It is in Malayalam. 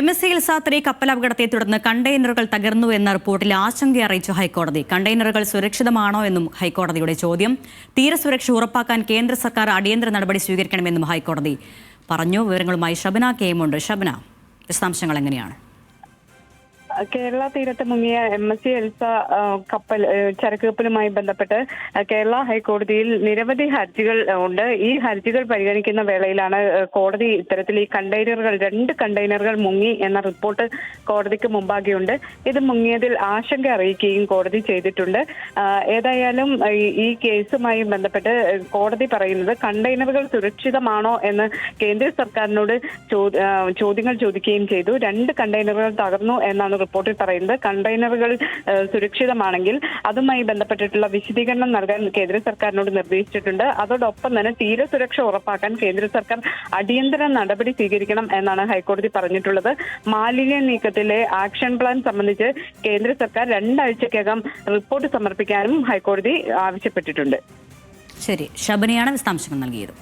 MSC ഇൽസ-3 കപ്പലപകടത്തെ തുടർന്ന് കണ്ടെയ്നറുകൾ തകർന്നു എന്ന റിപ്പോർട്ടിൽ ആശങ്ക അറിയിച്ചു ഹൈക്കോടതി. കണ്ടെയ്നറുകൾ സുരക്ഷിതമാണോ എന്നും ഹൈക്കോടതിയുടെ ചോദ്യം. തീരസുരക്ഷ ഉറപ്പാക്കാൻ കേന്ദ്ര സർക്കാർ അടിയന്തര നടപടി സ്വീകരിക്കണമെന്നും ഹൈക്കോടതി പറഞ്ഞു. വിവരങ്ങളുമായി ഷബന കെ ഉണ്ട്. ഷബന, വിശദാംശങ്ങൾ എങ്ങനെയാണ്? കേരള തീരത്ത് മുങ്ങിയ MSC ഇൽസ കപ്പൽ ചരക്ക് കപ്പലുമായി ബന്ധപ്പെട്ട് കേരള ഹൈക്കോടതിയിൽ നിരവധി ഹർജികൾ ഉണ്ട്. ഈ ഹർജികൾ പരിഗണിക്കുന്ന വേളയിലാണ് കോടതി ഇത്തരത്തിൽ ഈ രണ്ട് കണ്ടെയ്നറുകൾ മുങ്ങി എന്ന റിപ്പോർട്ട് കോടതിക്ക് മുമ്പാകെയുണ്ട്. ഇത് മുങ്ങിയതിൽ ആശങ്ക അറിയിക്കുകയും കോടതി ചെയ്തിട്ടുണ്ട്. ഏതായാലും ഈ കേസുമായി ബന്ധപ്പെട്ട് കോടതി പറയുന്നത് കണ്ടെയ്നറുകൾ സുരക്ഷിതമാണോ എന്ന് കേന്ദ്ര സർക്കാരിനോട് ചോദ്യങ്ങൾ ചോദിക്കുകയും ചെയ്തു. 2 കണ്ടെയ്നറുകൾ തകർന്നു എന്നാണ് റിപ്പോർട്ടിൽ പറയുന്നത്. കണ്ടെയ്നറുകൾ സുരക്ഷിതമാണെങ്കിൽ അതുമായി ബന്ധപ്പെട്ടിട്ടുള്ള വിശദീകരണം നൽകാൻ കേന്ദ്ര സർക്കാരിനോട് നിർദ്ദേശിച്ചിട്ടുണ്ട്. അതോടൊപ്പം തന്നെ തീരസുരക്ഷ ഉറപ്പാക്കാൻ കേന്ദ്ര സർക്കാർ അടിയന്തര നടപടി സ്വീകരിക്കണം എന്നാണ് ഹൈക്കോടതി പറഞ്ഞിട്ടുള്ളത്. മാലിന്യ നീക്കത്തിലെ ആക്ഷൻ പ്ലാൻ സംബന്ധിച്ച് കേന്ദ്ര സർക്കാർ 2 ആഴ്ചക്കകം റിപ്പോർട്ട് സമർപ്പിക്കാനും ഹൈക്കോടതി ആവശ്യപ്പെട്ടിട്ടുണ്ട്. ശരി, ഷബനയാണ് വിശദാംശങ്ങൾ നൽകിയത്.